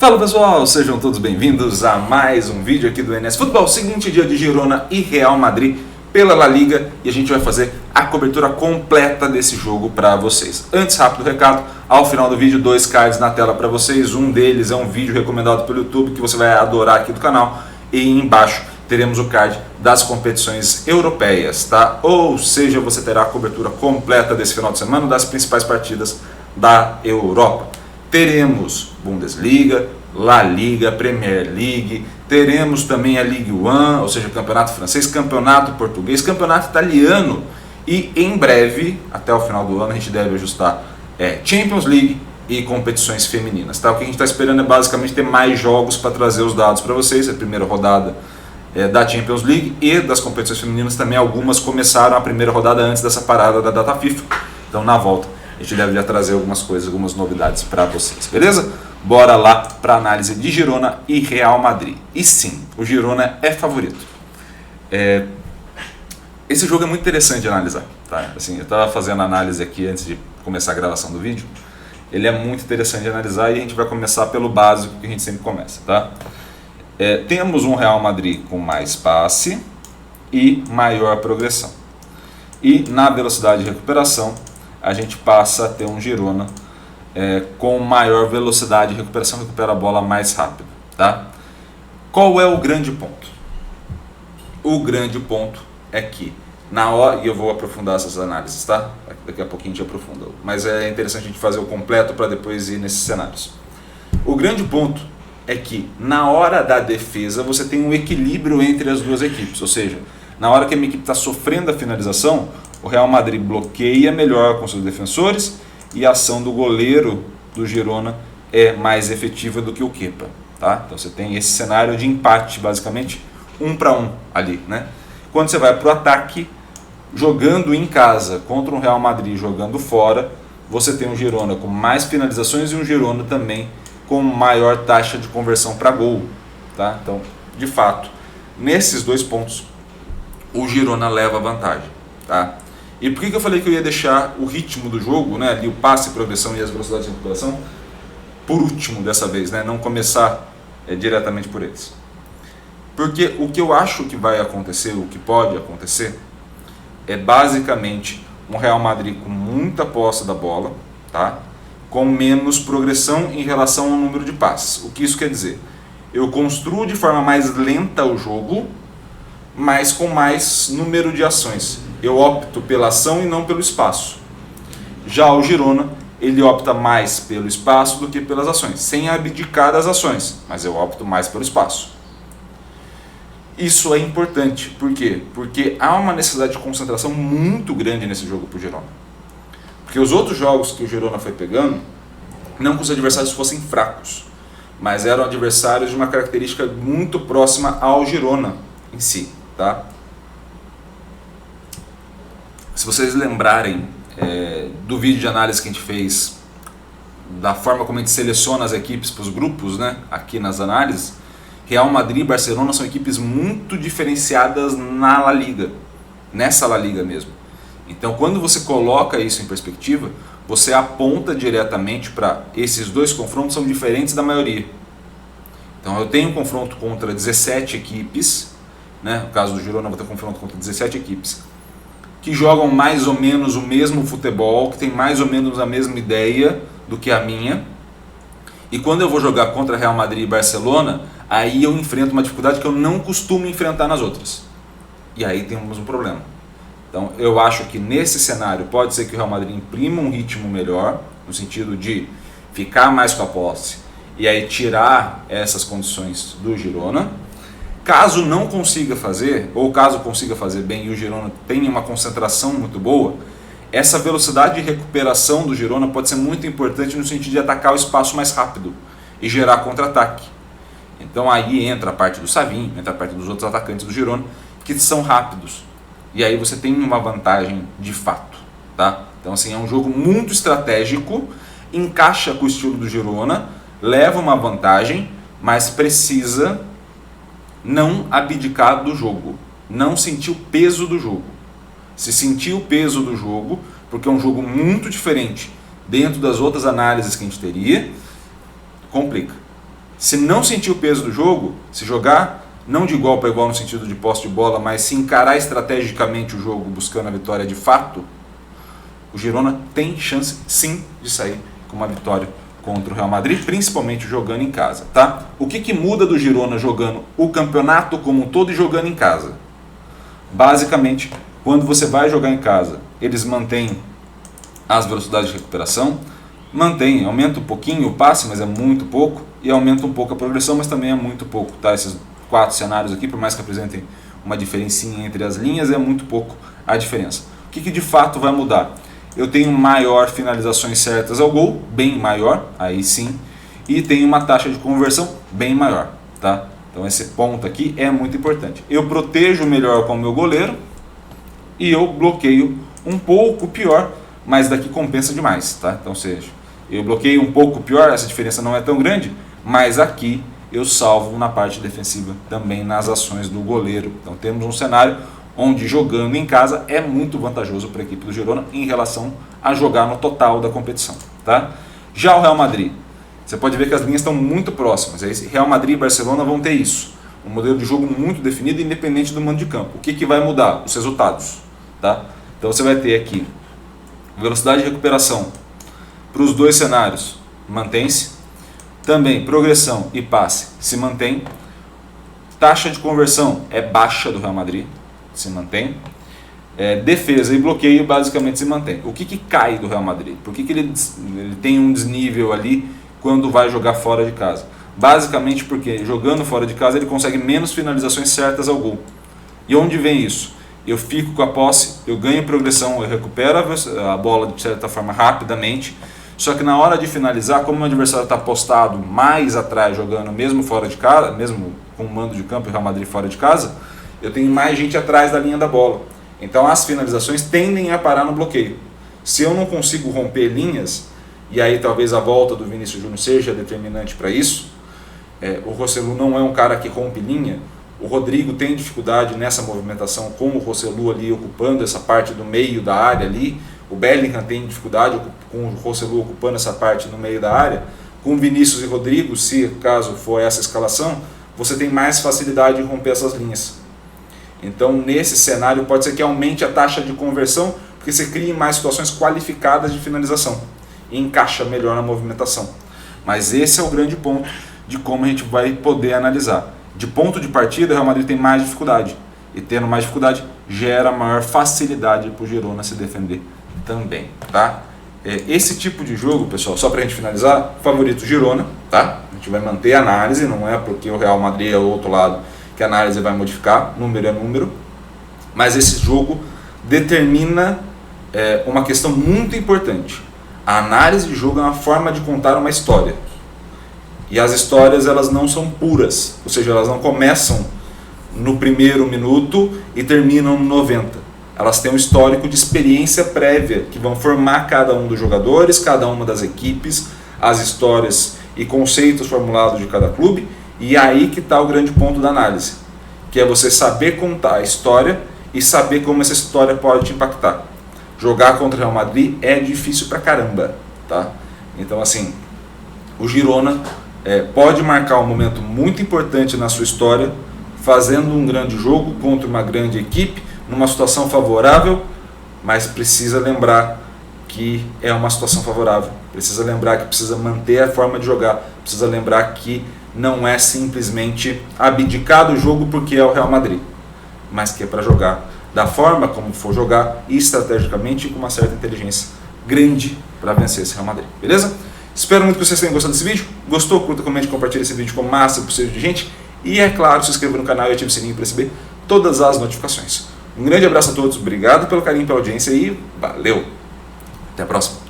Fala pessoal, sejam todos bem-vindos a mais um vídeo aqui do NS Futebol. Seguinte dia de Girona e Real Madrid pela La Liga e a gente vai fazer a cobertura completa desse jogo para vocês. Antes, rápido recado, ao final do vídeo, 2 cards na tela para vocês. Um deles é um vídeo recomendado pelo YouTube que você vai adorar aqui do canal e embaixo teremos o card das competições europeias, tá? Ou seja, você terá a cobertura completa desse final de semana das principais partidas da Europa. Teremos Bundesliga, La Liga, Premier League, teremos também a Ligue 1, ou seja, campeonato francês, campeonato português, campeonato italiano e em breve, até o final do ano, a gente deve ajustar Champions League e competições femininas. Tá? O que a gente está esperando é basicamente ter mais jogos para trazer os dados para vocês. A primeira rodada da Champions League e das competições femininas também, algumas começaram a primeira rodada antes dessa parada da data FIFA, então na volta a gente deve já trazer algumas coisas, algumas novidades para vocês, beleza? Bora lá para análise de Girona e Real Madrid. E sim, o Girona é favorito. Esse jogo é muito interessante de analisar, tá? Assim, eu estava fazendo análise aqui antes de começar a gravação do vídeo. Ele é muito interessante de analisar e a gente vai começar pelo básico que a gente sempre começa, tá? Temos um Real Madrid com mais passe e maior progressão. E na velocidade de recuperação, a gente passa a ter um Girona com maior velocidade de recuperação, recupera a bola mais rápido, tá? Qual é o grande ponto? O grande ponto é que na hora, e eu vou aprofundar essas análises, tá? Daqui a pouquinho a gente aprofunda, mas é interessante a gente fazer o completo para depois ir nesses cenários. O grande ponto é que na hora da defesa você tem um equilíbrio entre as duas equipes, ou seja, na hora que a minha equipe está sofrendo a finalização, o Real Madrid bloqueia melhor com seus defensores e a ação do goleiro do Girona é mais efetiva do que o Kepa, tá? Então você tem esse cenário de empate, basicamente 1 para 1 ali, né? Quando você vai para o ataque, jogando em casa contra um Real Madrid jogando fora, você tem um Girona com mais finalizações e um Girona também com maior taxa de conversão para gol, tá? Então, de fato, nesses dois pontos, o Girona leva vantagem, tá? E por que eu falei que eu ia deixar o ritmo do jogo, né, ali o passe, progressão e as velocidades de recuperação, por último dessa vez, né, não começar diretamente por eles? Porque o que eu acho que vai acontecer, o que pode acontecer, é basicamente um Real Madrid com muita posse da bola, tá? Com menos progressão em relação ao número de passes. O que isso quer dizer? Eu construo de forma mais lenta o jogo, mas com mais número de ações. Eu opto pela ação e não pelo espaço. Já o Girona, ele opta mais pelo espaço do que pelas ações, sem abdicar das ações, mas eu opto mais pelo espaço. Isso é importante, por quê? Porque há uma necessidade de concentração muito grande nesse jogo para o Girona. Porque os outros jogos que o Girona foi pegando, não que os adversários fossem fracos, mas eram adversários de uma característica muito próxima ao Girona em si, tá? Se vocês lembrarem do vídeo de análise que a gente fez, da forma como a gente seleciona as equipes para os grupos, né, aqui nas análises, Real Madrid e Barcelona são equipes muito diferenciadas na La Liga, nessa La Liga mesmo. Então, quando você coloca isso em perspectiva, você aponta diretamente para esses dois confrontos são diferentes da maioria. Então, eu tenho um confronto contra 17 equipes, né? No caso do Girona, eu vou ter um confronto contra 17 equipes que jogam mais ou menos o mesmo futebol, que tem mais ou menos a mesma ideia do que a minha. E quando eu vou jogar contra Real Madrid e Barcelona, aí eu enfrento uma dificuldade que eu não costumo enfrentar nas outras. E aí temos um problema. Então eu acho que nesse cenário pode ser que o Real Madrid imprima um ritmo melhor, no sentido de ficar mais com a posse e aí tirar essas condições do Girona. Caso não consiga fazer, ou caso consiga fazer bem e o Girona tenha uma concentração muito boa, essa velocidade de recuperação do Girona pode ser muito importante no sentido de atacar o espaço mais rápido e gerar contra-ataque. Então aí entra a parte do Savinho, entra a parte dos outros atacantes do Girona, que são rápidos. E aí você tem uma vantagem de fato, tá? Então assim, é um jogo muito estratégico, encaixa com o estilo do Girona, leva uma vantagem, mas precisa não abdicar do jogo, não sentir o peso do jogo. Se sentir o peso do jogo, porque é um jogo muito diferente dentro das outras análises que a gente teria, complica. Se não sentir o peso do jogo, se jogar não de igual para igual no sentido de posse de bola, mas se encarar estrategicamente o jogo buscando a vitória de fato, o Girona tem chance sim de sair com uma vitória contra o Real Madrid, principalmente jogando em casa, tá? O que muda do Girona jogando o campeonato como um todo e jogando em casa? Basicamente, quando você vai jogar em casa, eles mantêm as velocidades de recuperação, aumenta um pouquinho o passe, mas é muito pouco, e aumenta um pouco a progressão, mas também é muito pouco, tá? Esses 4 cenários aqui, por mais que apresentem uma diferencinha entre as linhas, é muito pouco a diferença. O que de fato vai mudar? Eu tenho maior finalizações certas ao gol, bem maior, aí sim, e tenho uma taxa de conversão bem maior, tá? Então esse ponto aqui é muito importante. Eu protejo melhor com o meu goleiro e eu bloqueio um pouco pior, mas daqui compensa demais, tá? Então, seja, eu bloqueio um pouco pior, essa diferença não é tão grande, mas aqui eu salvo na parte defensiva também nas ações do goleiro. Então temos um cenário onde jogando em casa é muito vantajoso para a equipe do Girona em relação a jogar no total da competição, tá? Já o Real Madrid, você pode ver que as linhas estão muito próximas. Real Madrid e Barcelona vão ter isso, um modelo de jogo muito definido independente do mando de campo. O que vai mudar? Os resultados, tá? Então você vai ter aqui velocidade de recuperação para os dois cenários, mantém-se. Também progressão e passe se mantém. Taxa de conversão é baixa do Real Madrid, se mantém. Defesa e bloqueio basicamente se mantém. O que cai do Real Madrid? Por que ele tem um desnível ali quando vai jogar fora de casa? Basicamente porque jogando fora de casa ele consegue menos finalizações certas ao gol. E onde vem isso? Eu fico com a posse, eu ganho progressão, eu recupero a bola de certa forma rapidamente. Só que na hora de finalizar, como o adversário está postado mais atrás jogando, mesmo fora de casa, mesmo com o mando de campo e o Real Madrid fora de casa, eu tenho mais gente atrás da linha da bola. Então as finalizações tendem a parar no bloqueio. Se eu não consigo romper linhas, e aí talvez a volta do Vinícius Júnior seja determinante para isso, o Joselu não é um cara que rompe linha, o Rodrigo tem dificuldade nessa movimentação com o Joselu ali ocupando essa parte do meio da área ali, o Bellingham tem dificuldade com o Joselu ocupando essa parte no meio da área, com Vinícius e Rodrigo, se caso for essa escalação, você tem mais facilidade em romper essas linhas. Então nesse cenário pode ser que aumente a taxa de conversão, porque você cria mais situações qualificadas de finalização e encaixa melhor na movimentação. Mas esse é o grande ponto de como a gente vai poder analisar. De ponto de partida, o Real Madrid tem mais dificuldade, e tendo mais dificuldade gera maior facilidade para o Girona se defender também, tá? Esse tipo de jogo, pessoal, só para a gente finalizar, favorito Girona, tá? A gente vai manter a análise, não é porque o Real Madrid é o outro lado que a análise vai modificar, número é número, mas esse jogo determina uma questão muito importante. A análise de jogo é uma forma de contar uma história. E as histórias elas não são puras, ou seja, elas não começam no primeiro minuto e terminam no 90. Elas têm um histórico de experiência prévia que vão formar cada um dos jogadores, cada uma das equipes, as histórias e conceitos formulados de cada clube, e aí que está o grande ponto da análise, que é você saber contar a história e saber como essa história pode te impactar. Jogar contra o Real Madrid é difícil pra caramba, tá? Então assim, o Girona pode marcar um momento muito importante na sua história, fazendo um grande jogo contra uma grande equipe, numa situação favorável, mas precisa lembrar que é uma situação favorável, precisa lembrar que precisa manter a forma de jogar, precisa lembrar que não é simplesmente abdicar do jogo porque é o Real Madrid, mas que é para jogar da forma como for jogar e estrategicamente com uma certa inteligência grande para vencer esse Real Madrid, beleza? Espero muito que vocês tenham gostado desse vídeo. Gostou? Curta, comente, compartilhe esse vídeo com o máximo possível de gente. E é claro, se inscreva no canal e ative o sininho para receber todas as notificações. Um grande abraço a todos, obrigado pelo carinho, pela audiência e valeu! Até a próxima!